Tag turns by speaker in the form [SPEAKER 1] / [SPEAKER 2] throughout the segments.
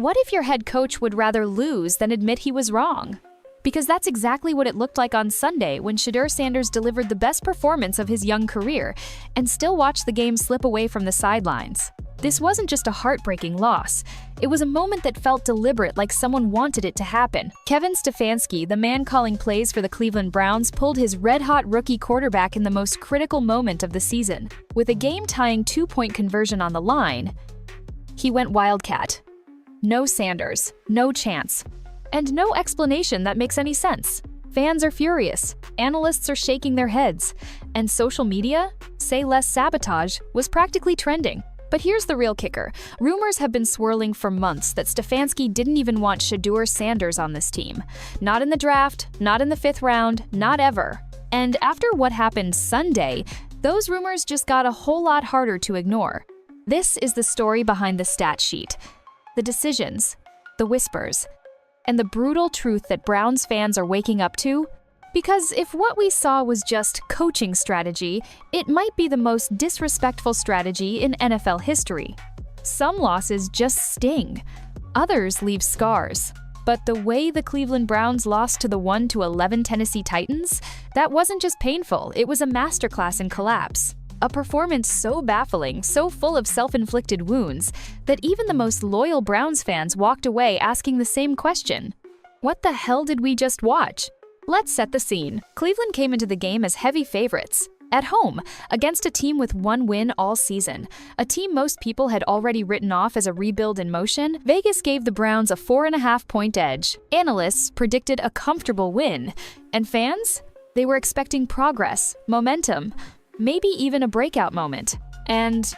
[SPEAKER 1] What if your head coach would rather lose than admit he was wrong? Because that's exactly what it looked like on Sunday when Shedeur Sanders delivered the best performance of his young career and still watched the game slip away from the sidelines. This wasn't just a heartbreaking loss. It was a moment that felt deliberate, like someone wanted it to happen. Stefanski, the man calling plays for the Cleveland Browns, pulled his red-hot rookie quarterback in the most critical moment of the season. With a game-tying two-point conversion on the line, he went Wildcat. No Sanders, no chance, and no explanation that makes any sense. Fans are furious, analysts are shaking their heads, and social media, say less sabotage, was practically trending. But here's the real kicker. Rumors have been swirling for months that Stefanski didn't even want Shedeur Sanders on this team. Not in the draft, not in the 5th round, not ever. And after what happened Sunday, those rumors just got a whole lot harder to ignore. This is the story behind the stat sheet. The decisions, the whispers, and the brutal truth that Browns fans are waking up to. Because if what we saw was just coaching strategy, it might be the most disrespectful strategy in NFL history. Some losses just sting, others leave scars. But the way the Cleveland Browns lost to the 1-11 Tennessee Titans, that wasn't just painful, it was a masterclass in collapse. A performance so baffling, so full of self-inflicted wounds, that even the most loyal Browns fans walked away asking the same question. What the hell did we just watch? Let's set the scene. Cleveland came into the game as heavy favorites. At home, against a team with one win all season, a team most people had already written off as a rebuild in motion, Vegas gave the Browns a 4.5-point edge. Analysts predicted a comfortable win. And fans? They were expecting progress, momentum, maybe even a breakout moment. And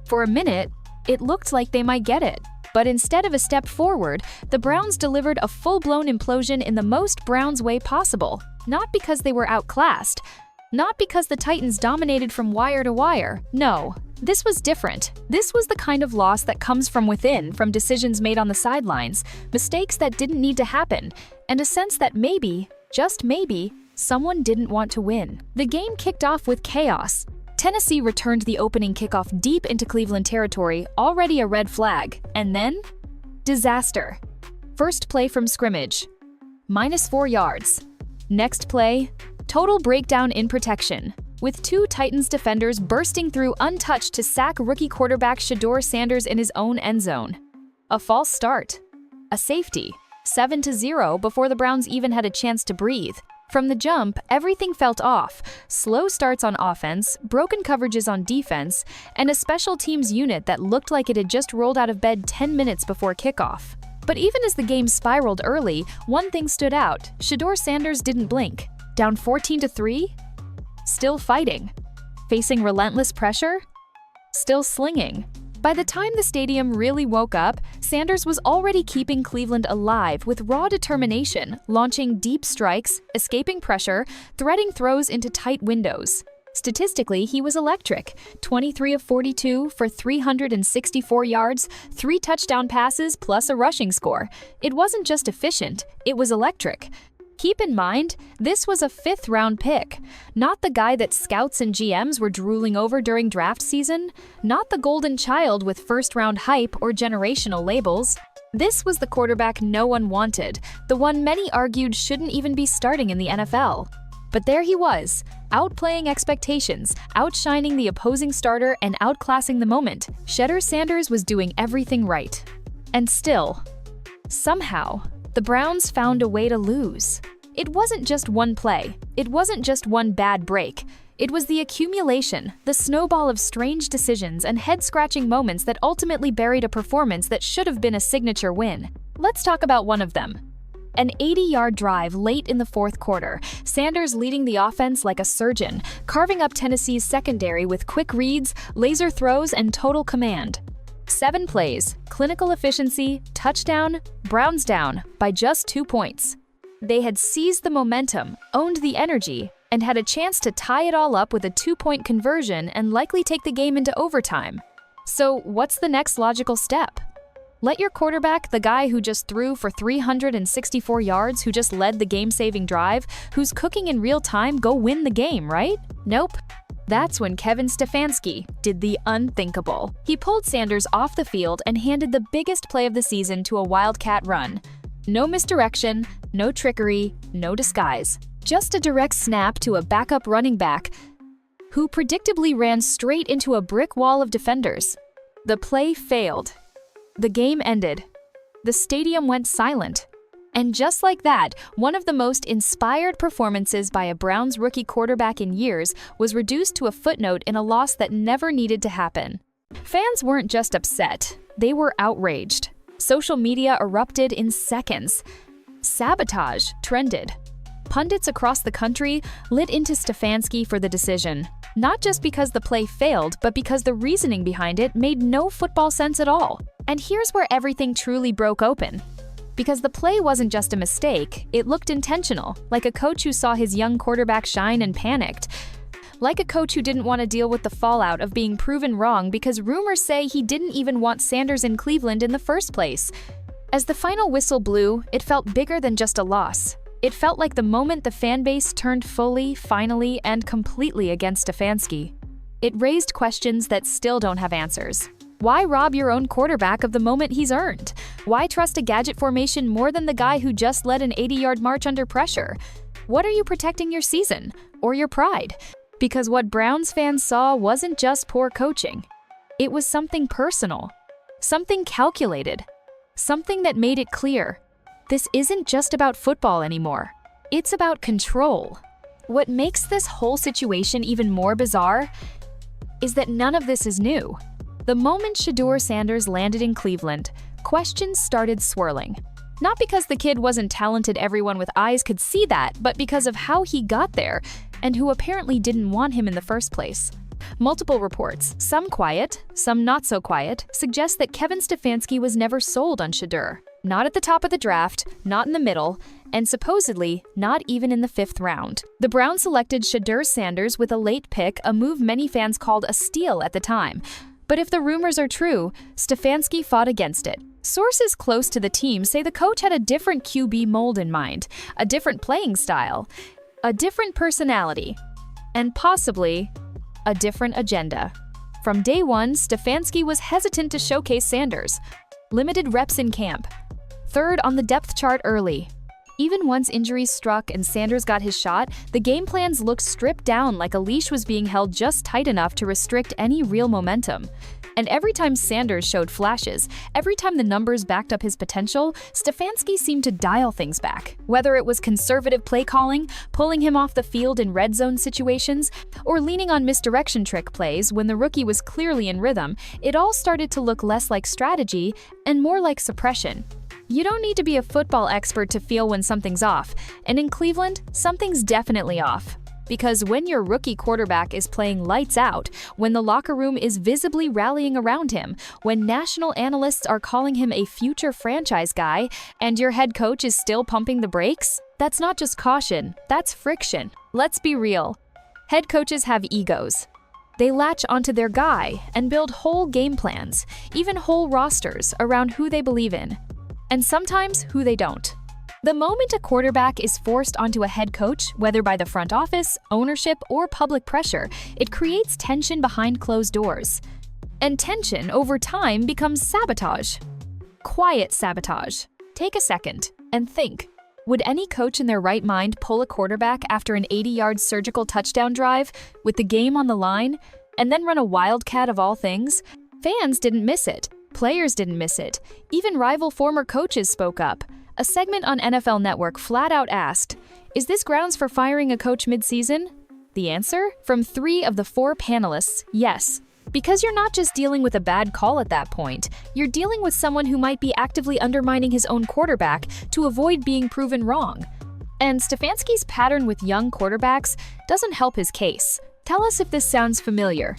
[SPEAKER 1] for a minute, it looked like they might get it. But instead of a step forward, the Browns delivered a full-blown implosion in the most Browns way possible. Not because they were outclassed, not because the Titans dominated from wire to wire. No, this was different. This was the kind of loss that comes from within, from decisions made on the sidelines, mistakes that didn't need to happen, and a sense that maybe, just maybe, someone didn't want to win. The game kicked off with chaos. Tennessee returned the opening kickoff deep into Cleveland territory, already a red flag. And then? Disaster. First play from scrimmage. -4 yards. Next play, total breakdown in protection, with 2 Titans defenders bursting through untouched to sack rookie quarterback Shedeur Sanders in his own end zone. A false start. A safety. 7-0 before the Browns even had a chance to breathe. From the jump, everything felt off. Slow starts on offense, broken coverages on defense, and a special teams unit that looked like it had just rolled out of bed 10 minutes before kickoff. But even as the game spiraled early, one thing stood out. Shedeur Sanders didn't blink. Down 14-3? Still fighting. Facing relentless pressure? Still slinging. By the time the stadium really woke up, Sanders was already keeping Cleveland alive with raw determination, launching deep strikes, escaping pressure, threading throws into tight windows. Statistically, he was electric. 23 of 42 for 364 yards, 3 touchdown passes plus a rushing score. It wasn't just efficient, it was electric. Keep in mind, this was a 5th-round pick, not the guy that scouts and GMs were drooling over during draft season, not the golden child with first-round hype or generational labels. This was the quarterback no one wanted, the one many argued shouldn't even be starting in the NFL. But there he was, outplaying expectations, outshining the opposing starter, and outclassing the moment. Shedeur Sanders was doing everything right. And still, somehow, the Browns found a way to lose. It wasn't just one play. It wasn't just one bad break. It was the accumulation, the snowball of strange decisions and head-scratching moments that ultimately buried a performance that should have been a signature win. Let's talk about one of them. An 80-yard drive late in the 4th quarter, Sanders leading the offense like a surgeon, carving up Tennessee's secondary with quick reads, laser throws, and total command. 7 plays, clinical efficiency, touchdown, Browns down by just 2 points. They had seized the momentum, owned the energy, and had a chance to tie it all up with a 2-point conversion and likely take the game into overtime. So what's the next logical step? Let your quarterback, the guy who just threw for 364 yards, who just led the game-saving drive, who's cooking in real time, go win the game, right? Nope. That's when Kevin Stefanski did the unthinkable. He pulled Sanders off the field and handed the biggest play of the season to a Wildcat run. No misdirection, no trickery, no disguise. Just a direct snap to a backup running back who predictably ran straight into a brick wall of defenders. The play failed. The game ended. The stadium went silent. And just like that, one of the most inspired performances by a Browns rookie quarterback in years was reduced to a footnote in a loss that never needed to happen. Fans weren't just upset, they were outraged. Social media erupted in seconds. Sabotage trended. Pundits across the country lit into Stefanski for the decision, not just because the play failed, but because the reasoning behind it made no football sense at all. And here's where everything truly broke open. Because the play wasn't just a mistake, it looked intentional, like a coach who saw his young quarterback shine and panicked. Like a coach who didn't want to deal with the fallout of being proven wrong because rumors say he didn't even want Sanders in Cleveland in the first place. As the final whistle blew, it felt bigger than just a loss. It felt like the moment the fan base turned fully, finally, and completely against Stefanski. It raised questions that still don't have answers. Why rob your own quarterback of the moment he's earned? Why trust a gadget formation more than the guy who just led an 80-yard march under pressure? What are you protecting your season? Or your pride? Because what Browns fans saw wasn't just poor coaching. It was something personal. Something calculated. Something that made it clear. This isn't just about football anymore. It's about control. What makes this whole situation even more bizarre is that none of this is new. The moment Shedeur Sanders landed in Cleveland, questions started swirling. Not because the kid wasn't talented, everyone with eyes could see that, but because of how he got there, and who apparently didn't want him in the first place. Multiple reports, some quiet, some not so quiet, suggest that Kevin Stefanski was never sold on Shedeur. Not at the top of the draft, not in the middle, and supposedly not even in the 5th round. The Browns selected Shedeur Sanders with a late pick, a move many fans called a steal at the time. But if the rumors are true, Stefanski fought against it. Sources close to the team say the coach had a different QB mold in mind, a different playing style, a different personality, and possibly a different agenda. From day one, Stefanski was hesitant to showcase Sanders. Limited reps in camp. 3rd on the depth chart early. Even once injuries struck and Sanders got his shot, the game plans looked stripped down, like a leash was being held just tight enough to restrict any real momentum. And every time Sanders showed flashes, every time the numbers backed up his potential, Stefanski seemed to dial things back. Whether it was conservative play calling, pulling him off the field in red zone situations, or leaning on misdirection trick plays when the rookie was clearly in rhythm, it all started to look less like strategy and more like suppression. You don't need to be a football expert to feel when something's off, and in Cleveland, something's definitely off. Because when your rookie quarterback is playing lights out, when the locker room is visibly rallying around him, when national analysts are calling him a future franchise guy, and your head coach is still pumping the brakes, that's not just caution, that's friction. Let's be real. Head coaches have egos. They latch onto their guy and build whole game plans, even whole rosters, around who they believe in. And sometimes who they don't. The moment a quarterback is forced onto a head coach, whether by the front office, ownership, or public pressure, it creates tension behind closed doors. And tension over time becomes sabotage. Quiet sabotage. Take a second and think. Would any coach in their right mind pull a quarterback after an 80-yard surgical touchdown drive with the game on the line and then run a Wildcat of all things? Fans didn't miss it. Players didn't miss it. Even rival former coaches spoke up. A segment on NFL Network flat out asked, "Is this grounds for firing a coach mid-season?" The answer? From 3 of the 4 panelists, yes. Because you're not just dealing with a bad call at that point, you're dealing with someone who might be actively undermining his own quarterback to avoid being proven wrong. And Stefanski's pattern with young quarterbacks doesn't help his case. Tell us if this sounds familiar.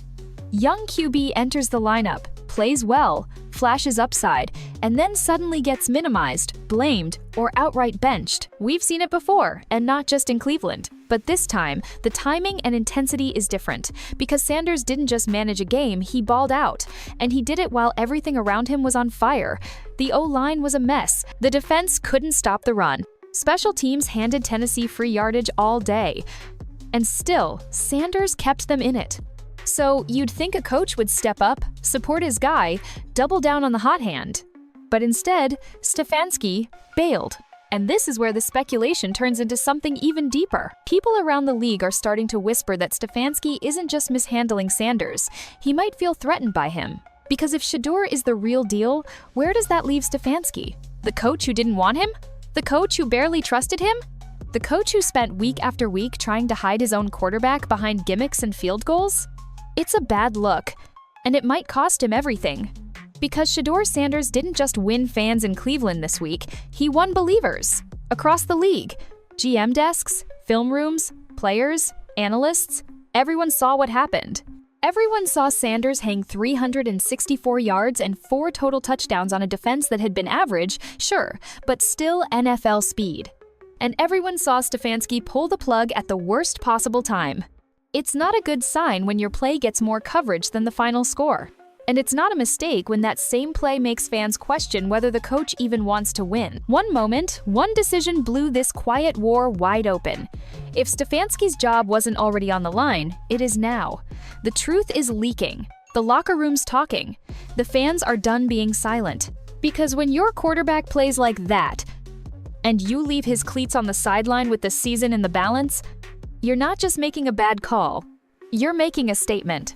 [SPEAKER 1] Young QB enters the lineup, plays well, flashes upside, and then suddenly gets minimized, blamed, or outright benched. We've seen it before, and not just in Cleveland. But this time, the timing and intensity is different, because Sanders didn't just manage a game, he balled out. And he did it while everything around him was on fire. The O-line was a mess. The defense couldn't stop the run. Special teams handed Tennessee free yardage all day. And still, Sanders kept them in it. So you'd think a coach would step up, support his guy, double down on the hot hand. But instead, Stefanski bailed. And this is where the speculation turns into something even deeper. People around the league are starting to whisper that Stefanski isn't just mishandling Sanders. He might feel threatened by him. Because if Shedeur is the real deal, where does that leave Stefanski? The coach who didn't want him? The coach who barely trusted him? The coach who spent week after week trying to hide his own quarterback behind gimmicks and field goals? It's a bad look, and it might cost him everything. Because Shedeur Sanders didn't just win fans in Cleveland this week, he won believers. Across the league, GM desks, film rooms, players, analysts, everyone saw what happened. Everyone saw Sanders hang 364 yards and 4 total touchdowns on a defense that had been average, sure, but still NFL speed. And everyone saw Stefanski pull the plug at the worst possible time. It's not a good sign when your play gets more coverage than the final score. And it's not a mistake when that same play makes fans question whether the coach even wants to win. One moment, one decision blew this quiet war wide open. If Stefanski's job wasn't already on the line, it is now. The truth is leaking. The locker room's talking. The fans are done being silent. Because when your quarterback plays like that, and you leave his cleats on the sideline with the season in the balance, you're not just making a bad call, you're making a statement.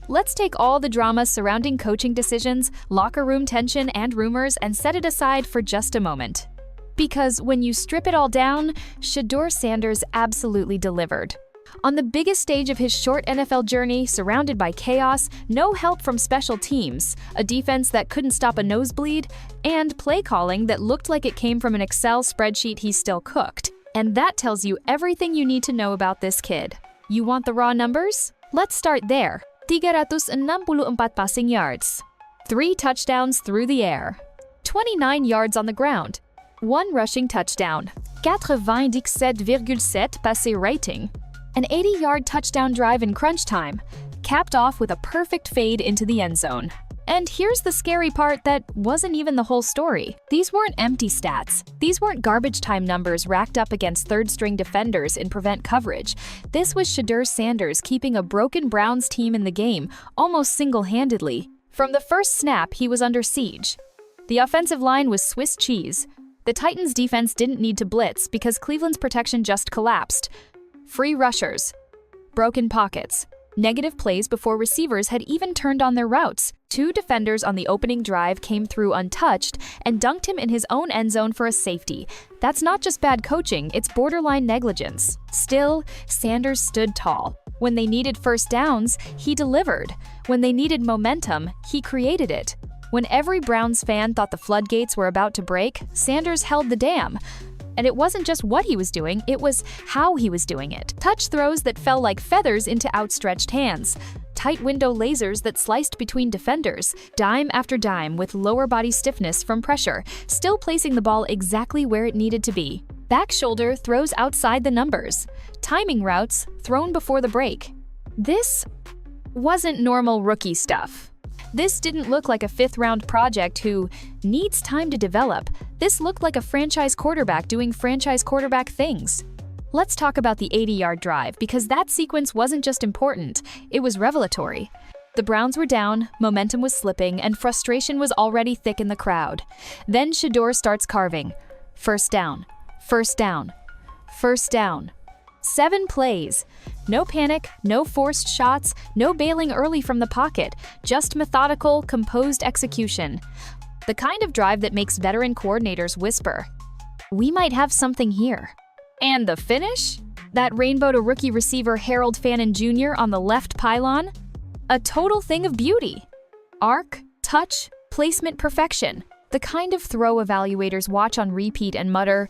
[SPEAKER 1] Let's take all the drama surrounding coaching decisions, locker room tension, and rumors and set it aside for just a moment. Because when you strip it all down, Shedeur Sanders absolutely delivered. On the biggest stage of his short NFL journey, surrounded by chaos, no help from special teams, a defense that couldn't stop a nosebleed, and play calling that looked like it came from an Excel spreadsheet he still cooked. And that tells you everything you need to know about this kid. You want the raw numbers? Let's start there. 364 passing yards, 3 touchdowns through the air, 29 yards on the ground, 1 rushing touchdown, 97,7 passer rating, an 80-yard touchdown drive in crunch time, capped off with a perfect fade into the end zone. And here's the scary part that wasn't even the whole story. These weren't empty stats. These weren't garbage time numbers racked up against third-string defenders in prevent coverage. This was Shedeur Sanders keeping a broken Browns team in the game, almost single-handedly. From the first snap, he was under siege. The offensive line was Swiss cheese. The Titans' defense didn't need to blitz because Cleveland's protection just collapsed. Free rushers, broken pockets, negative plays before receivers had even turned on their routes. 2 defenders on the opening drive came through untouched and dunked him in his own end zone for a safety. That's not just bad coaching, it's borderline negligence. Still, Sanders stood tall. When they needed first downs, he delivered. When they needed momentum, he created it. When every Browns fan thought the floodgates were about to break, Sanders held the dam. And it wasn't just what he was doing, it was how he was doing it. Touch throws that fell like feathers into outstretched hands. Tight window lasers that sliced between defenders, dime after dime with lower body stiffness from pressure, still placing the ball exactly where it needed to be. Back shoulder throws outside the numbers. Timing routes thrown before the break. This wasn't normal rookie stuff. This didn't look like a 5th-round project who needs time to develop. This looked like a franchise quarterback doing franchise quarterback things. Let's talk about the 80-yard drive, because that sequence wasn't just important, it was revelatory. The Browns were down, momentum was slipping, and frustration was already thick in the crowd. Then Shedeur starts carving. First down, first down, first down. 7 plays. No panic, no forced shots, no bailing early from the pocket, just methodical, composed execution. The kind of drive that makes veteran coordinators whisper, "We might have something here." And the finish? That rainbow to rookie receiver Harold Fannin Jr. on the left pylon? A total thing of beauty. Arc, touch, placement perfection. The kind of throw evaluators watch on repeat and mutter,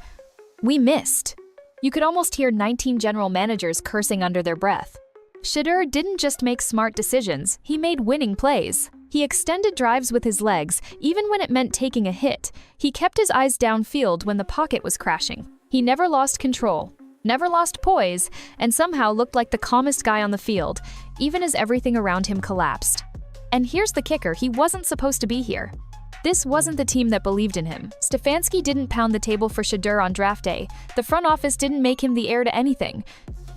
[SPEAKER 1] "We missed." You could almost hear 19 general managers cursing under their breath. Shedeur didn't just make smart decisions, he made winning plays. He extended drives with his legs, even when it meant taking a hit. He kept his eyes downfield when the pocket was crashing. He never lost control, never lost poise, and somehow looked like the calmest guy on the field, even as everything around him collapsed. And here's the kicker, he wasn't supposed to be here. This wasn't the team that believed in him. Stefanski didn't pound the table for Shedeur on draft day. The front office didn't make him the heir to anything.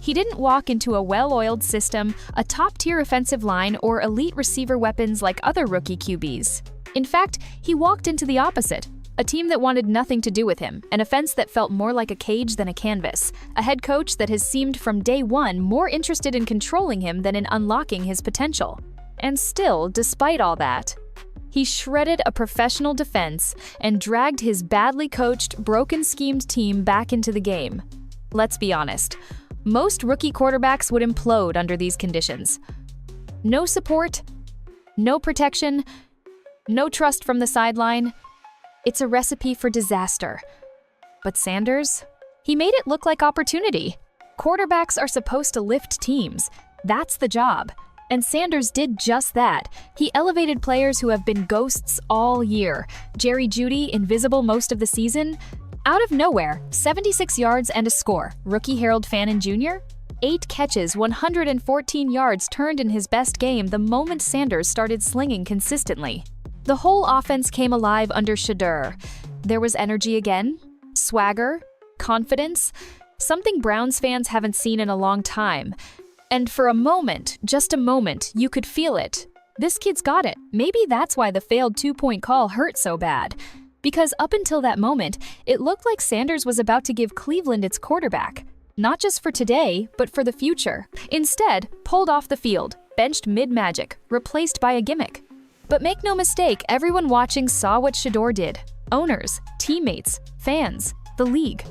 [SPEAKER 1] He didn't walk into a well-oiled system, a top-tier offensive line, or elite receiver weapons like other rookie QBs. In fact, he walked into the opposite. A team that wanted nothing to do with him, an offense that felt more like a cage than a canvas, a head coach that has seemed from day one more interested in controlling him than in unlocking his potential. And still, despite all that, he shredded a professional defense and dragged his badly coached, broken-schemed team back into the game. Let's be honest, most rookie quarterbacks would implode under these conditions. No support, no protection, no trust from the sideline. It's a recipe for disaster. But Sanders? He made it look like opportunity. Quarterbacks are supposed to lift teams. That's the job. And Sanders did just that. He elevated players who have been ghosts all year. Jerry Jeudy, invisible most of the season. Out of nowhere, 76 yards and a score. Rookie Harold Fannin Jr.? 8 catches, 114 yards turned in his best game the moment Sanders started slinging consistently. The whole offense came alive under Shedeur. There was energy again, swagger, confidence, something Browns fans haven't seen in a long time. And for a moment, just a moment, you could feel it. This kid's got it. Maybe that's why the failed 2-point call hurt so bad. Because up until that moment, it looked like Sanders was about to give Cleveland its quarterback. Not just for today, but for the future. Instead, pulled off the field, benched mid-magic, replaced by a gimmick. But make no mistake, everyone watching saw what Shedeur did. Owners, teammates, fans, the league.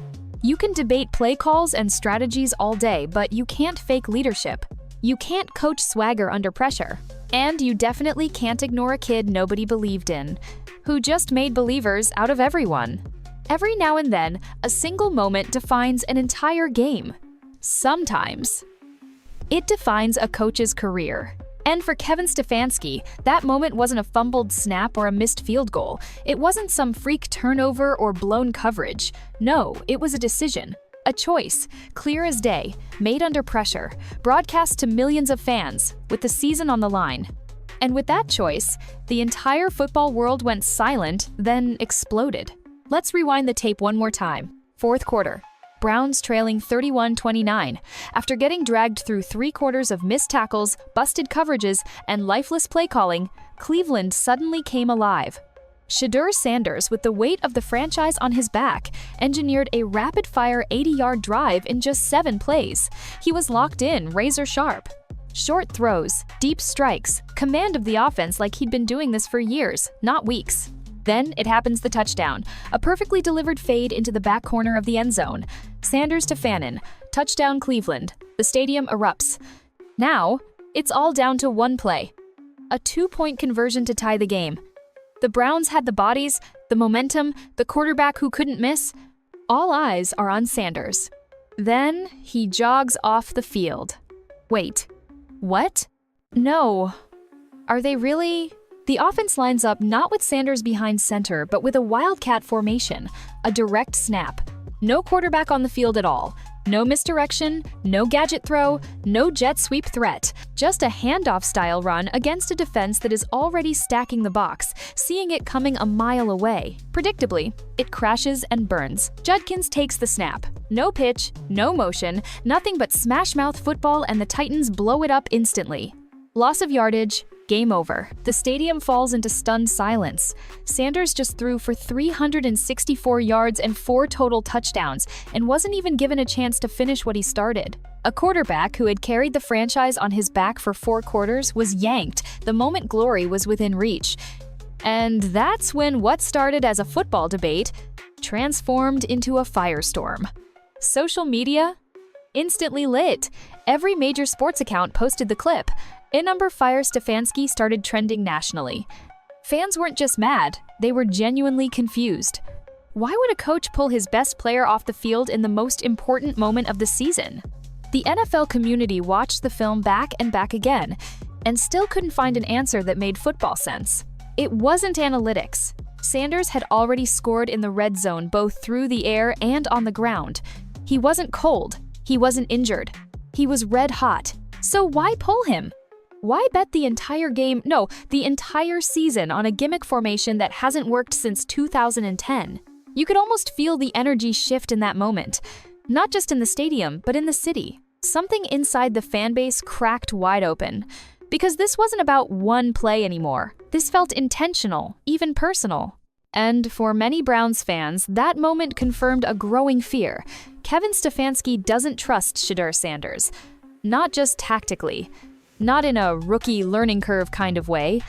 [SPEAKER 1] You can debate play calls and strategies all day, but you can't fake leadership. You can't coach swagger under pressure. And you definitely can't ignore a kid nobody believed in, who just made believers out of everyone. Every now and then, a single moment defines an entire game. Sometimes. It defines a coach's career. And for Kevin Stefanski, that moment wasn't a fumbled snap or a missed field goal. It wasn't some freak turnover or blown coverage. No, it was a decision. A choice, clear as day, made under pressure, broadcast to millions of fans, with the season on the line. And with that choice, the entire football world went silent, then exploded. Let's rewind the tape one more time. Fourth quarter. Browns trailing 31-29. After getting dragged through 3 quarters of missed tackles, busted coverages, and lifeless play calling, Cleveland suddenly came alive. Shedeur Sanders, with the weight of the franchise on his back, engineered a rapid-fire 80-yard drive in just 7 plays. He was locked in, razor sharp. Short throws, deep strikes, command of the offense like he'd been doing this for years, not weeks. Then it happens the touchdown, a perfectly delivered fade into the back corner of the end zone. Sanders to Fannin, touchdown Cleveland. The stadium erupts. Now, it's all down to one play. A 2-point conversion to tie the game. The Browns had the bodies, the momentum, the quarterback who couldn't miss. All eyes are on Sanders. Then he jogs off the field. Wait, what? No. Are they really? The offense lines up not with Sanders behind center, but with a Wildcat formation, a direct snap. No quarterback on the field at all. No misdirection, no gadget throw, no jet sweep threat. Just a handoff-style run against a defense that is already stacking the box, seeing it coming a mile away. Predictably, it crashes and burns. Judkins takes the snap. No pitch, no motion, nothing but smash-mouth football, and the Titans blow it up instantly. Loss of yardage. Game over. The stadium falls into stunned silence. Sanders just threw for 364 yards and 4 total touchdowns and wasn't even given a chance to finish what he started. A quarterback who had carried the franchise on his back for 4 quarters was yanked the moment glory was within reach. And that's when what started as a football debate transformed into a firestorm. Social media? Instantly lit. Every major sports account posted the clip. In-number Fire Stefanski started trending nationally. Fans weren't just mad, they were genuinely confused. Why would a coach pull his best player off the field in the most important moment of the season? The NFL community watched the film back and back again. and still couldn't find an answer that made football sense. It wasn't analytics. Sanders had already scored in the red zone both through the air and on the ground. He wasn't cold. He wasn't injured. He was red hot. So why pull him? Why bet the entire game, no, the entire season on a gimmick formation that hasn't worked since 2010? You could almost feel the energy shift in that moment. Not just in the stadium, but in the city. Something inside the fan base cracked wide open. Because this wasn't about one play anymore. This felt intentional, even personal. And for many Browns fans, that moment confirmed a growing fear. Kevin Stefanski doesn't trust Shedeur Sanders. Not just tactically, not in a rookie learning curve kind of way,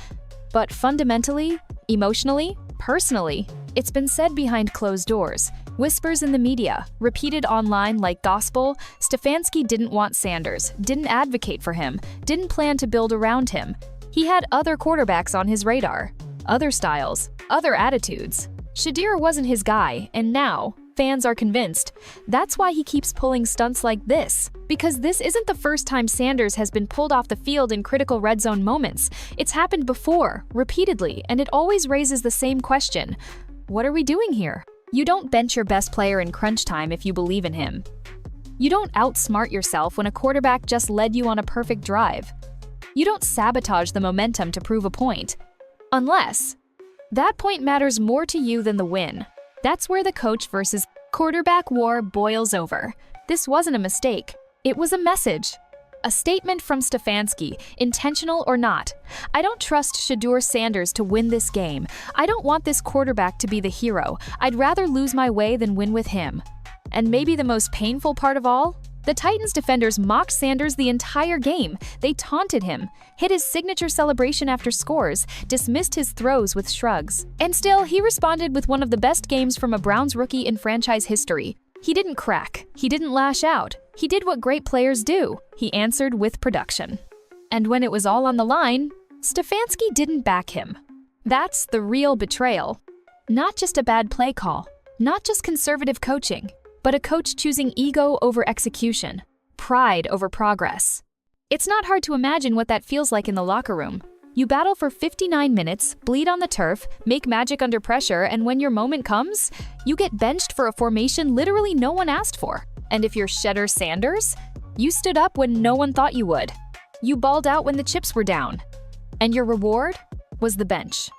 [SPEAKER 1] but fundamentally, emotionally, personally. It's been said behind closed doors. Whispers in the media, repeated online like gospel. Stefanski didn't want Sanders, didn't advocate for him, didn't plan to build around him. He had other quarterbacks on his radar, other styles, other attitudes. Shedeur wasn't his guy, and now fans are convinced. That's why he keeps pulling stunts like this. Because this isn't the first time Sanders has been pulled off the field in critical red zone moments. It's happened before, repeatedly, and it always raises the same question. What are we doing here? You don't bench your best player in crunch time if you believe in him. You don't outsmart yourself when a quarterback just led you on a perfect drive. You don't sabotage the momentum to prove a point. Unless that point matters more to you than the win. That's where the coach versus quarterback war boils over. This wasn't a mistake. It was a message. A statement from Stefanski, intentional or not. I don't trust Shedeur Sanders to win this game. I don't want this quarterback to be the hero. I'd rather lose my way than win with him. And maybe the most painful part of all? The Titans defenders mocked Sanders the entire game. They taunted him, hit his signature celebration after scores, dismissed his throws with shrugs. And still, he responded with one of the best games from a Browns rookie in franchise history. He didn't crack. He didn't lash out. He did what great players do. He answered with production. And when it was all on the line, Stefanski didn't back him. That's the real betrayal. Not just a bad play call, not just conservative coaching, but a coach choosing ego over execution, pride over progress. It's not hard to imagine what that feels like in the locker room. You battle for 59 minutes, bleed on the turf, make magic under pressure, and when your moment comes, you get benched for a formation literally no one asked for. And if you're Shedeur Sanders, you stood up when no one thought you would. You balled out when the chips were down. And your reward was the bench.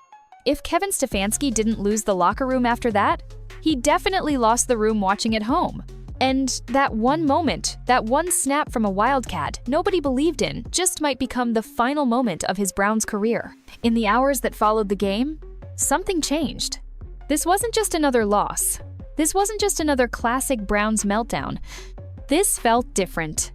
[SPEAKER 1] If Kevin Stefanski didn't lose the locker room after that, he definitely lost the room watching at home. And that one moment, that one snap from a Wildcat nobody believed in, just might become the final moment of his Browns career. In the hours that followed the game, something changed. This wasn't just another loss. This wasn't just another classic Browns meltdown. This felt different.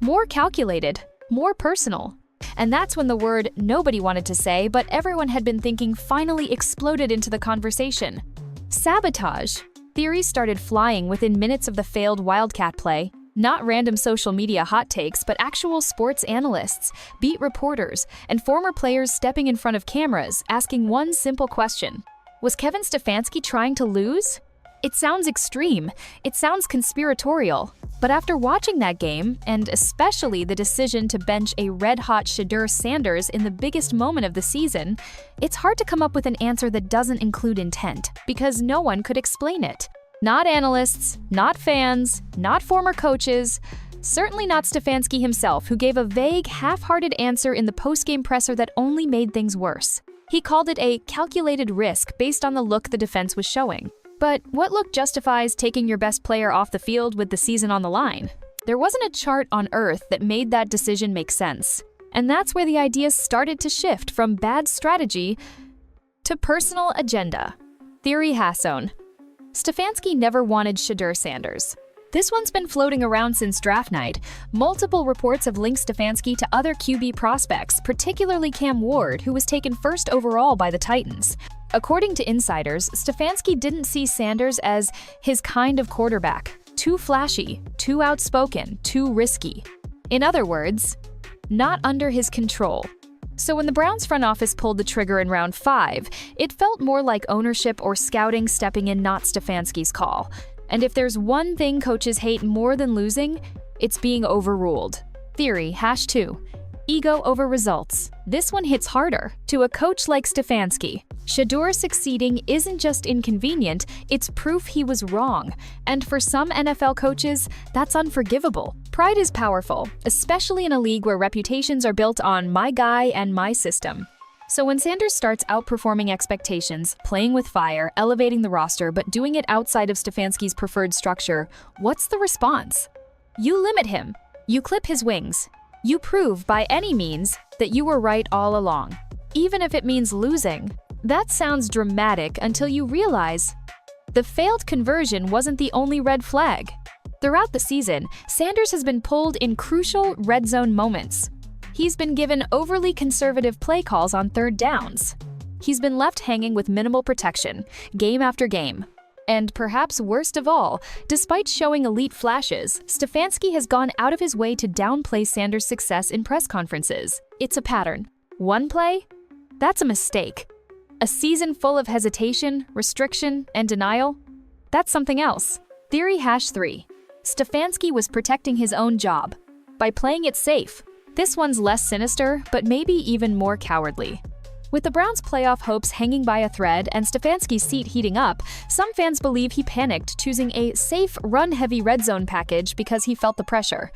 [SPEAKER 1] More calculated, more personal. And that's when the word nobody wanted to say, but everyone had been thinking finally exploded into the conversation. Sabotage. Theories started flying within minutes of the failed Wildcat play. Not random social media hot takes, but actual sports analysts, beat reporters, and former players stepping in front of cameras asking one simple question. Was Kevin Stefanski trying to lose? It sounds extreme. It sounds conspiratorial. But after watching that game, and especially the decision to bench a red-hot Shedeur Sanders in the biggest moment of the season, it's hard to come up with an answer that doesn't include intent, because no one could explain it. Not analysts, not fans, not former coaches, certainly not Stefanski himself, who gave a vague, half-hearted answer in the post-game presser that only made things worse. He called it a calculated risk based on the look the defense was showing. But what look justifies taking your best player off the field with the season on the line? There wasn't a chart on earth that made that decision make sense. And that's where the ideas started to shift from bad strategy to personal agenda. Theory Hasson. Stefanski never wanted Shedeur Sanders. This one's been floating around since draft night. Multiple reports have linked Stefanski to other QB prospects, particularly Cam Ward, who was taken first overall by the Titans. According to insiders, Stefanski didn't see Sanders as his kind of quarterback. Too flashy, too outspoken, too risky. In other words, not under his control. So when the Browns front office pulled the trigger in round 5, it felt more like ownership or scouting stepping in, not Stefanski's call. And if there's one thing coaches hate more than losing, it's being overruled. Theory #2. Ego over results. This one hits harder. To a coach like Stefanski, Shedeur succeeding isn't just inconvenient, it's proof he was wrong. And for some NFL coaches, that's unforgivable. Pride is powerful, especially in a league where reputations are built on my guy and my system. So when Sanders starts outperforming expectations, playing with fire, elevating the roster, but doing it outside of Stefanski's preferred structure, what's the response? You limit him. You clip his wings. You prove by any means that you were right all along, even if it means losing. That sounds dramatic until you realize the failed conversion wasn't the only red flag. Throughout the season, Sanders has been pulled in crucial red zone moments. He's been given overly conservative play calls on third downs. He's been left hanging with minimal protection, game after game. And perhaps worst of all, despite showing elite flashes, Stefanski has gone out of his way to downplay Sanders' success in press conferences. It's a pattern. One play? That's a mistake. A season full of hesitation, restriction, and denial? That's something else. Theory #3. Stefanski was protecting his own job by playing it safe. This one's less sinister, but maybe even more cowardly. With the Browns' playoff hopes hanging by a thread and Stefanski's seat heating up, some fans believe he panicked, choosing a safe, run-heavy red zone package because he felt the pressure.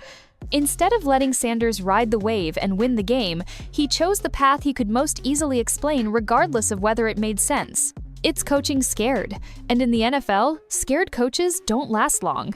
[SPEAKER 1] Instead of letting Sanders ride the wave and win the game, he chose the path he could most easily explain regardless of whether it made sense. It's coaching scared, and in the NFL, scared coaches don't last long.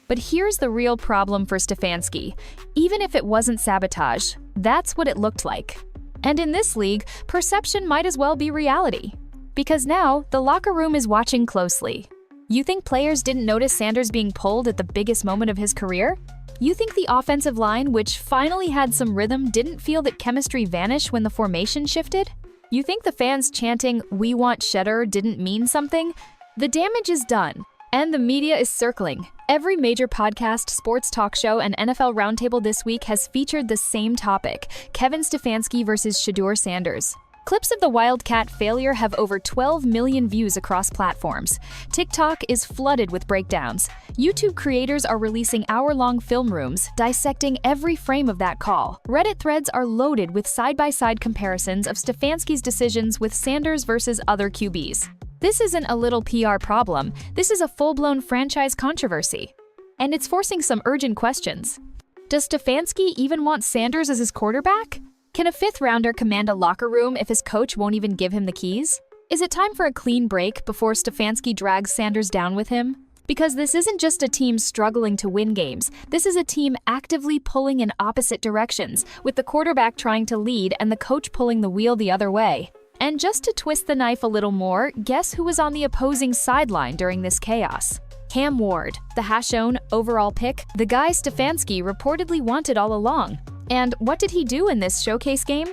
[SPEAKER 1] But here's the real problem for Stefanski. Even if it wasn't sabotage, that's what it looked like. And in this league, perception might as well be reality. Because now, the locker room is watching closely. You think players didn't notice Sanders being pulled at the biggest moment of his career? You think the offensive line, which finally had some rhythm, didn't feel that chemistry vanish when the formation shifted? You think the fans chanting, "We want Shedeur," didn't mean something? The damage is done, and the media is circling. Every major podcast, sports talk show, and NFL roundtable this week has featured the same topic: Kevin Stefanski versus Shedeur Sanders. Clips of the Wildcat failure have over 12 million views across platforms. TikTok is flooded with breakdowns. YouTube creators are releasing hour-long film rooms, dissecting every frame of that call. Reddit threads are loaded with side-by-side comparisons of Stefanski's decisions with Sanders versus other QBs. This isn't a little PR problem, this is a full-blown franchise controversy. And it's forcing some urgent questions. Does Stefanski even want Sanders as his quarterback? Can a fifth-rounder command a locker room if his coach won't even give him the keys? Is it time for a clean break before Stefanski drags Sanders down with him? Because this isn't just a team struggling to win games, this is a team actively pulling in opposite directions, with the quarterback trying to lead and the coach pulling the wheel the other way. And just to twist the knife a little more, guess who was on the opposing sideline during this chaos? Cam Ward, the Hashone overall pick, the guy Stefanski reportedly wanted all along. And what did he do in this showcase game?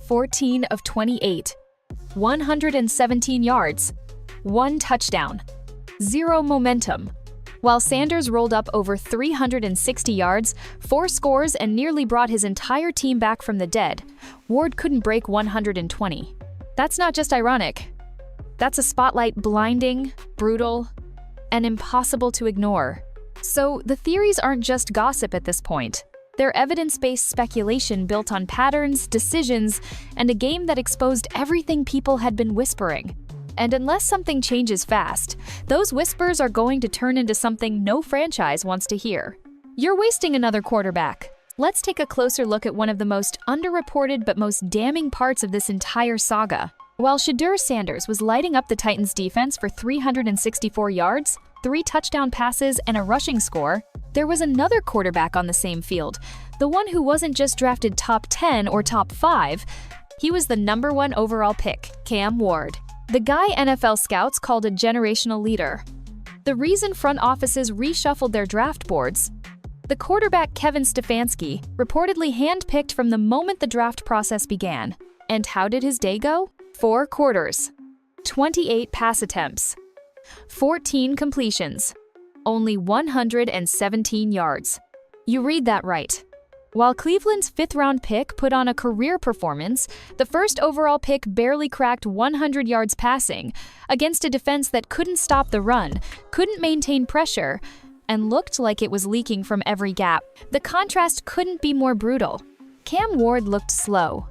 [SPEAKER 1] 14 of 28. 117 yards. 1 touchdown. 0 momentum. While Sanders rolled up over 360 yards, 4 scores, and nearly brought his entire team back from the dead, Ward couldn't break 120. That's not just ironic. That's a spotlight blinding, brutal, and impossible to ignore. So the theories aren't just gossip at this point. They're evidence-based speculation built on patterns, decisions, and a game that exposed everything people had been whispering. And unless something changes fast, those whispers are going to turn into something no franchise wants to hear. You're wasting another quarterback. Let's take a closer look at one of the most underreported but most damning parts of this entire saga. While Shedeur Sanders was lighting up the Titans' defense for 364 yards, 3 touchdown passes, and a rushing score, there was another quarterback on the same field, the one who wasn't just drafted top 10 or top 5, he was the #1 overall pick, Cam Ward. The guy NFL scouts called a generational leader. The reason front offices reshuffled their draft boards: the quarterback Kevin Stefanski reportedly handpicked from the moment the draft process began. And how did his day go? 4 quarters, 28 pass attempts, 14 completions, only 117 yards. You read that right. While Cleveland's 5th-round pick put on a career performance, the first overall pick barely cracked 100 yards passing against a defense that couldn't stop the run, couldn't maintain pressure, and looked like it was leaking from every gap. The contrast couldn't be more brutal. Cam Ward looked slow,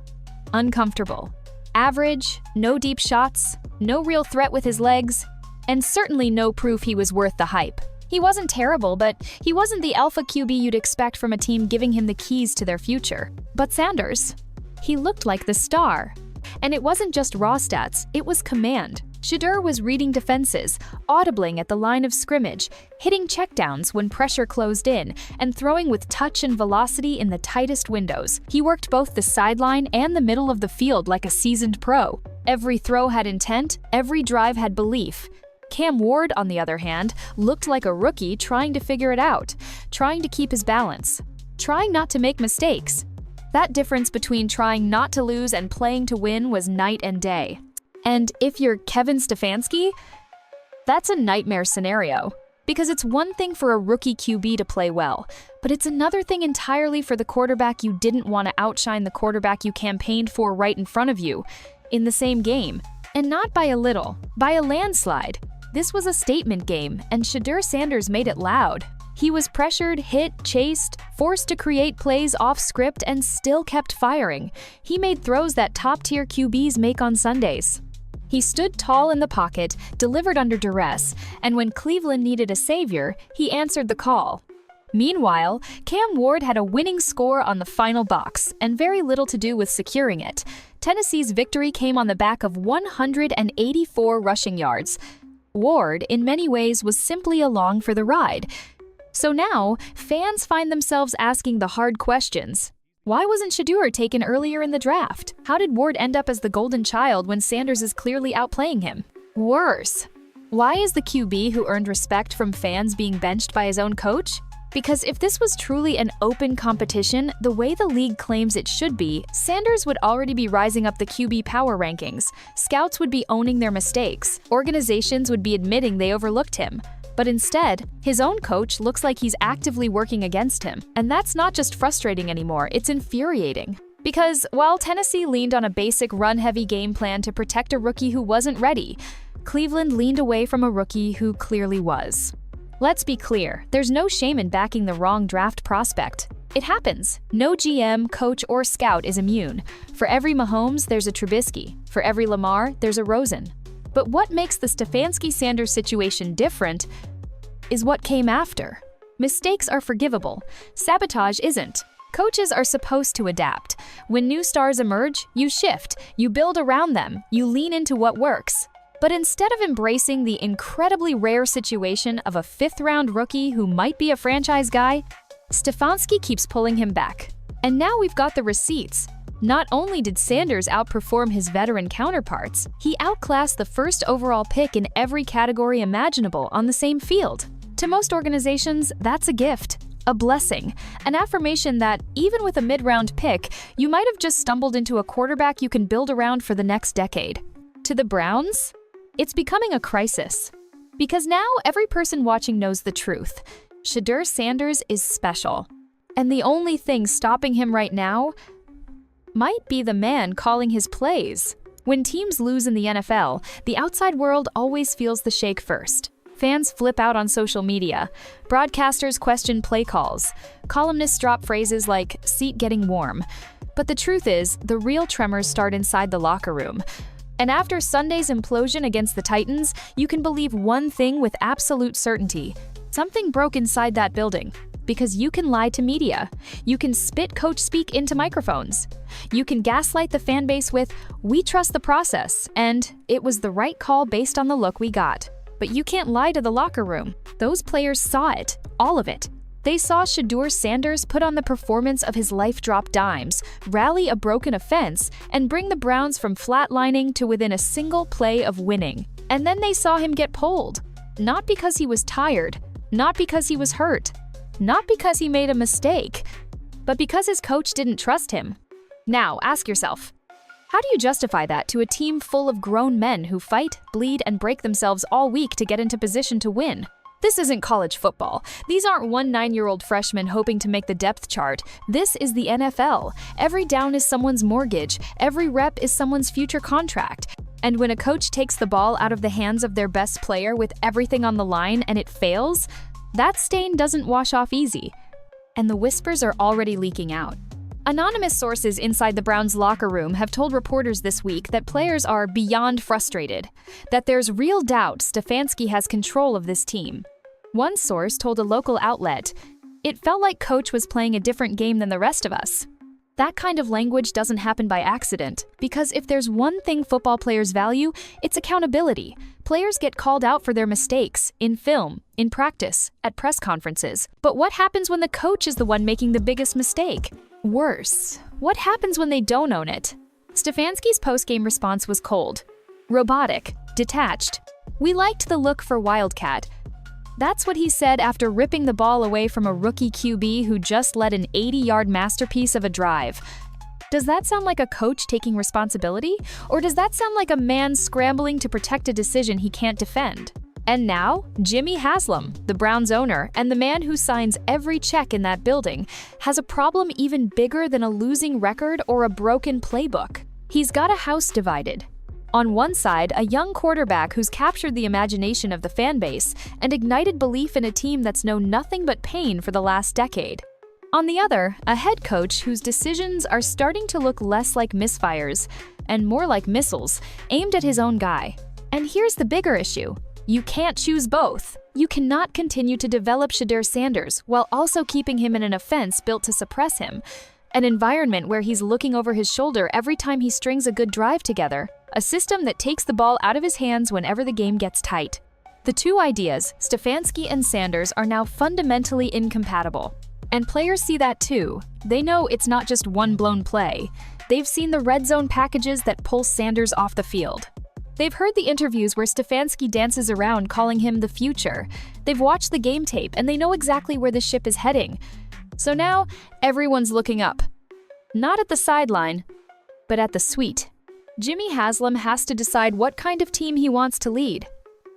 [SPEAKER 1] uncomfortable, average, no deep shots, no real threat with his legs, and certainly no proof he was worth the hype. He wasn't terrible, but he wasn't the alpha QB you'd expect from a team giving him the keys to their future. But Sanders, he looked like the star. And it wasn't just raw stats, it was command. Shedeur was reading defenses, audibling at the line of scrimmage, hitting checkdowns when pressure closed in, and throwing with touch and velocity in the tightest windows. He worked both the sideline and the middle of the field like a seasoned pro. Every throw had intent, every drive had belief. Cam Ward, on the other hand, looked like a rookie trying to figure it out, trying to keep his balance, trying not to make mistakes. That difference between trying not to lose and playing to win was night and day. And if you're Kevin Stefanski, that's a nightmare scenario. Because it's one thing for a rookie QB to play well, but it's another thing entirely for the quarterback you didn't want to outshine the quarterback you campaigned for right in front of you, in the same game. And not by a little, by a landslide. This was a statement game, and Shedeur Sanders made it loud. He was pressured, hit, chased, forced to create plays off script, and still kept firing. He made throws that top-tier QBs make on Sundays. He stood tall in the pocket, delivered under duress, and when Cleveland needed a savior, he answered the call. Meanwhile, Cam Ward had a winning score on the final box, and very little to do with securing it. Tennessee's victory came on the back of 184 rushing yards. Ward, in many ways, was simply along for the ride. So now, fans find themselves asking the hard questions. Why wasn't Shedeur taken earlier in the draft? How did Ward end up as the golden child when Sanders is clearly outplaying him? Worse, why is the QB who earned respect from fans being benched by his own coach? Because if this was truly an open competition, the way the league claims it should be, Sanders would already be rising up the QB power rankings. Scouts would be owning their mistakes. Organizations would be admitting they overlooked him. But instead, his own coach looks like he's actively working against him. And that's not just frustrating anymore, it's infuriating. Because while Tennessee leaned on a basic run-heavy game plan to protect a rookie who wasn't ready, Cleveland leaned away from a rookie who clearly was. Let's be clear, there's no shame in backing the wrong draft prospect. It happens. No GM, coach, or scout is immune. For every Mahomes, there's a Trubisky. For every Lamar, there's a Rosen. But what makes the Stefanski-Sanders situation different is what came after. Mistakes are forgivable. Sabotage isn't. Coaches are supposed to adapt. When new stars emerge, you shift, you build around them, you lean into what works. But instead of embracing the incredibly rare situation of a fifth-round rookie who might be a franchise guy, Stefanski keeps pulling him back. And now we've got the receipts. Not only did Sanders outperform his veteran counterparts, he outclassed the first overall pick in every category imaginable on the same field. To most organizations, that's a gift, a blessing, an affirmation that, even with a mid-round pick, you might have just stumbled into a quarterback you can build around for the next decade. To the Browns, it's becoming a crisis. Because now every person watching knows the truth. Shedeur Sanders is special. And the only thing stopping him right now might be the man calling his plays. When teams lose in the NFL, the outside world always feels the shake first. Fans flip out on social media. Broadcasters question play calls. Columnists drop phrases like, "seat getting warm." But the truth is, the real tremors start inside the locker room. And after Sunday's implosion against the Titans, you can believe one thing with absolute certainty. Something broke inside that building. Because you can lie to media. You can spit coach speak into microphones. You can gaslight the fan base with, "We trust the process," and "It was the right call based on the look we got." But you can't lie to the locker room. Those players saw it, all of it. They saw Shedeur Sanders put on the performance of his life-drop dimes, rally a broken offense, and bring the Browns from flatlining to within a single play of winning. And then they saw him get pulled. Not because he was tired, not because he was hurt, not because he made a mistake, but because his coach didn't trust him. Now, ask yourself, how do you justify that to a team full of grown men who fight, bleed, and break themselves all week to get into position to win? This isn't college football. These aren't 9-year-old freshmen hoping to make the depth chart. This is the NFL. Every down is someone's mortgage. Every rep is someone's future contract. And when a coach takes the ball out of the hands of their best player with everything on the line and it fails, that stain doesn't wash off easy. And the whispers are already leaking out. Anonymous sources inside the Browns' locker room have told reporters this week that players are beyond frustrated, that there's real doubt Stefanski has control of this team. One source told a local outlet, "It felt like Coach was playing a different game than the rest of us." That kind of language doesn't happen by accident, because if there's one thing football players value, it's accountability. Players get called out for their mistakes, in film, in practice, at press conferences. But what happens when the coach is the one making the biggest mistake? Worse, what happens when they don't own it? Stefanski's post-game response was cold, robotic, detached. "We liked the look for Wildcat." That's what he said after ripping the ball away from a rookie QB who just led an 80-yard masterpiece of a drive. Does that sound like a coach taking responsibility? Or does that sound like a man scrambling to protect a decision he can't defend? And now, Jimmy Haslam, the Browns owner and the man who signs every check in that building, has a problem even bigger than a losing record or a broken playbook. He's got a house divided. On one side, a young quarterback who's captured the imagination of the fan base and ignited belief in a team that's known nothing but pain for the last decade. On the other, a head coach whose decisions are starting to look less like misfires and more like missiles aimed at his own guy. And here's the bigger issue. You can't choose both. You cannot continue to develop Shedeur Sanders while also keeping him in an offense built to suppress him, an environment where he's looking over his shoulder every time he strings a good drive together, a system that takes the ball out of his hands whenever the game gets tight. The two ideas, Stefanski and Sanders, are now fundamentally incompatible. And players see that too. They know it's not just one blown play. They've seen the red zone packages that pull Sanders off the field. They've heard the interviews where Stefanski dances around calling him the future. They've watched the game tape and they know exactly where the ship is heading. So now, everyone's looking up. Not at the sideline, but at the suite. Jimmy Haslam has to decide what kind of team he wants to lead.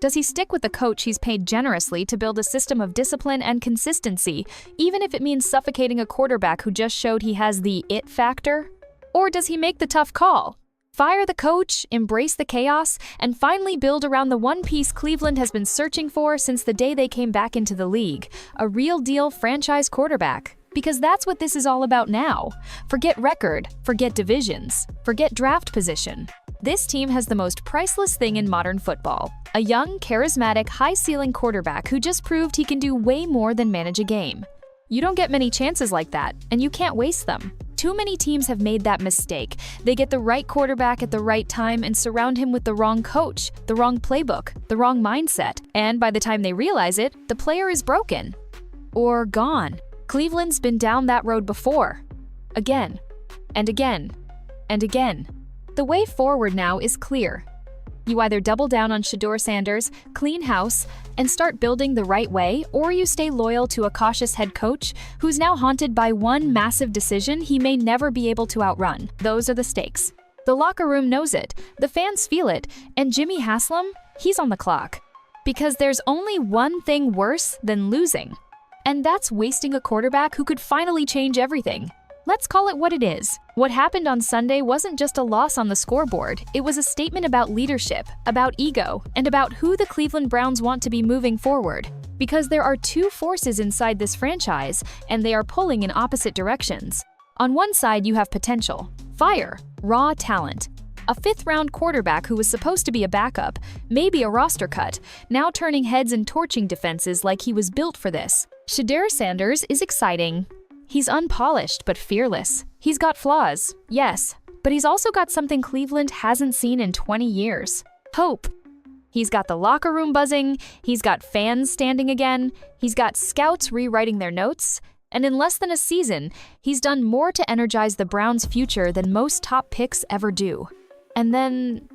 [SPEAKER 1] Does he stick with the coach he's paid generously to build a system of discipline and consistency, even if it means suffocating a quarterback who just showed he has the it factor? Or does he make the tough call? Fire the coach, embrace the chaos, and finally build around the one piece Cleveland has been searching for since the day they came back into the league, a real-deal franchise quarterback. Because that's what this is all about now. Forget record, forget divisions, forget draft position. This team has the most priceless thing in modern football, a young, charismatic, high-ceiling quarterback who just proved he can do way more than manage a game. You don't get many chances like that, and you can't waste them. Too many teams have made that mistake. They get the right quarterback at the right time and surround him with the wrong coach, the wrong playbook, the wrong mindset, and by the time they realize it, the player is broken. Or gone. Cleveland's been down that road before. Again, and again, and again. The way forward now is clear. You either double down on Shedeur Sanders, clean house, and start building the right way, or you stay loyal to a cautious head coach who's now haunted by one massive decision he may never be able to outrun. Those are the stakes. The locker room knows it, the fans feel it, and Jimmy Haslam, he's on the clock. Because there's only one thing worse than losing. And that's wasting a quarterback who could finally change everything. Let's call it what it is. What happened on Sunday wasn't just a loss on the scoreboard. It was a statement about leadership, about ego, and about who the Cleveland Browns want to be moving forward. Because there are two forces inside this franchise, and they are pulling in opposite directions. On one side, you have potential, fire, raw talent. A fifth-round quarterback who was supposed to be a backup, maybe a roster cut, now turning heads and torching defenses like he was built for this. Shedeur Sanders is exciting. He's unpolished but fearless. He's got flaws, yes, but he's also got something Cleveland hasn't seen in 20 years. Hope. He's got the locker room buzzing, he's got fans standing again, he's got scouts rewriting their notes, and in less than a season, he's done more to energize the Browns' future than most top picks ever do. And then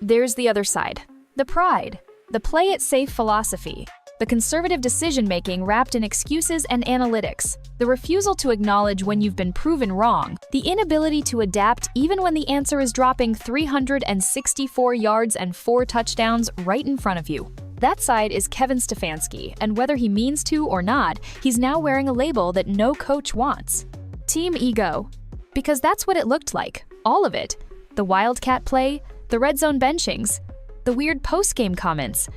[SPEAKER 1] there's the other side. The pride. The play-it-safe philosophy. The conservative decision-making wrapped in excuses and analytics. The refusal to acknowledge when you've been proven wrong. The inability to adapt even when the answer is dropping 364 yards and 4 touchdowns right in front of you. That side is Kevin Stefanski, and whether he means to or not, he's now wearing a label that no coach wants. Team ego. Because that's what it looked like. All of it. The Wildcat play, the red zone benchings, the weird post-game comments.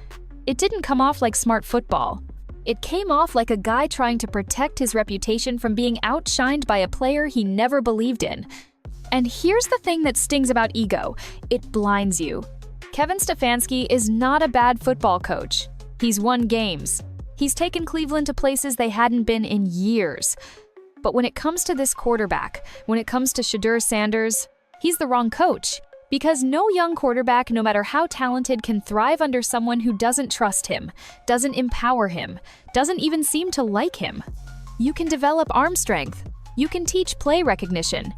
[SPEAKER 1] It didn't come off like smart football. It came off like a guy trying to protect his reputation from being outshined by a player he never believed in. And here's the thing that stings about ego: it blinds you. Kevin Stefanski is not a bad football coach. He's won games. He's taken Cleveland to places they hadn't been in years. But when it comes to this quarterback, when it comes to Shedeur Sanders, he's the wrong coach. Because no young quarterback, no matter how talented, can thrive under someone who doesn't trust him, doesn't empower him, doesn't even seem to like him. You can develop arm strength. You can teach play recognition.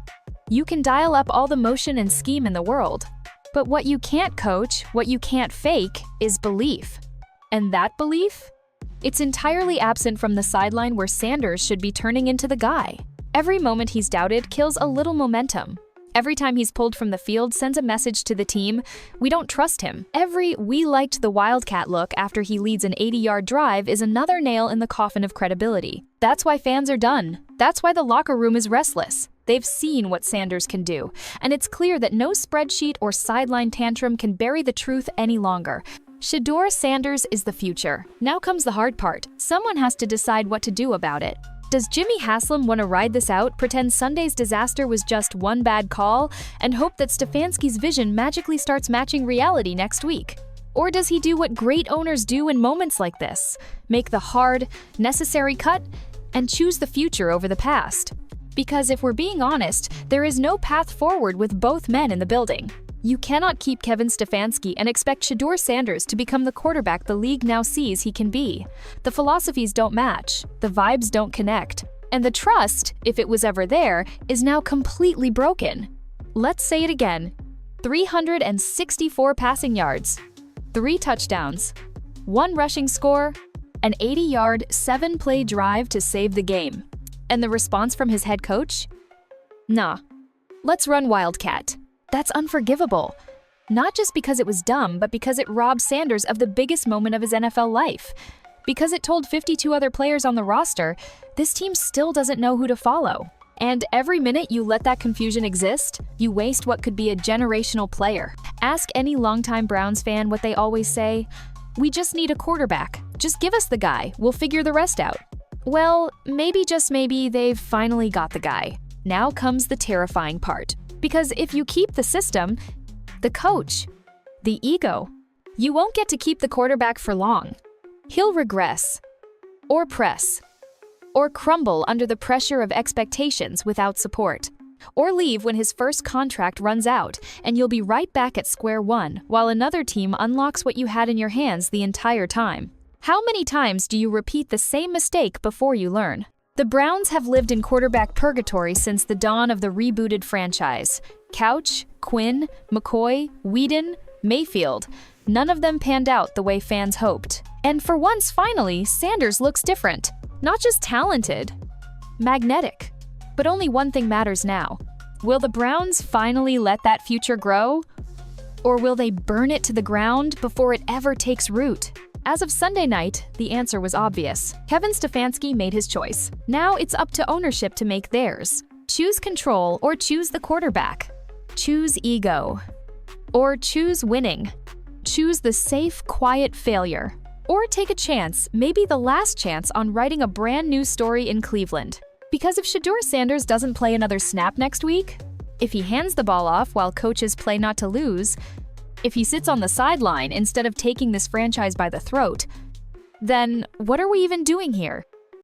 [SPEAKER 1] You can dial up all the motion and scheme in the world. But what you can't coach, what you can't fake, is belief. And that belief? It's entirely absent from the sideline where Sanders should be turning into the guy. Every moment he's doubted kills a little momentum. Every time he's pulled from the field sends a message to the team: we don't trust him. Every "we liked the Wildcat" look after he leads an 80-yard drive is another nail in the coffin of credibility. That's why fans are done. That's why the locker room is restless. They've seen what Sanders can do, and it's clear that no spreadsheet or sideline tantrum can bury the truth any longer. Shedeur Sanders is the future. Now comes the hard part. Someone has to decide what to do about it. Does Jimmy Haslam want to ride this out, pretend Sunday's disaster was just one bad call, and hope that Stefanski's vision magically starts matching reality next week? Or does he do what great owners do in moments like this? Make the hard, necessary cut and choose the future over the past? Because if we're being honest, there is no path forward with both men in the building. You cannot keep Kevin Stefanski and expect Shedeur Sanders to become the quarterback the league now sees he can be. The philosophies don't match, the vibes don't connect, and the trust, if it was ever there, is now completely broken. Let's say it again: 364 passing yards, 3 touchdowns, 1 rushing score, an 80-yard, 7-play drive to save the game. And the response from his head coach? Nah. Let's run Wildcat. That's unforgivable. Not just because it was dumb, but because it robbed Sanders of the biggest moment of his NFL life. Because it told 52 other players on the roster, this team still doesn't know who to follow. And every minute you let that confusion exist, you waste what could be a generational player. Ask any longtime Browns fan what they always say: we just need a quarterback. Just give us the guy, we'll figure the rest out. Well, maybe, just maybe, they've finally got the guy. Now comes the terrifying part. Because if you keep the system, the coach, the ego, you won't get to keep the quarterback for long. He'll regress, or press, or crumble under the pressure of expectations without support, or leave when his first contract runs out, and you'll be right back at square one while another team unlocks what you had in your hands the entire time. How many times do you repeat the same mistake before you learn? The Browns have lived in quarterback purgatory since the dawn of the rebooted franchise. Couch, Quinn, McCoy, Whedon, Mayfield. None of them panned out the way fans hoped. And for once, finally, Sanders looks different. Not just talented, magnetic. But only one thing matters now. Will the Browns finally let that future grow? Or will they burn it to the ground before it ever takes root? As of Sunday night, the answer was obvious. Kevin Stefanski made his choice. Now it's up to ownership to make theirs. Choose control or choose the quarterback. Choose ego. Or choose winning. Choose the safe, quiet failure. Or take a chance, maybe the last chance, on writing a brand new story in Cleveland. Because if Shedeur Sanders doesn't play another snap next week, if he hands the ball off while coaches play not to lose, if he sits on the sideline instead of taking this franchise by the throat, then what are we even doing here?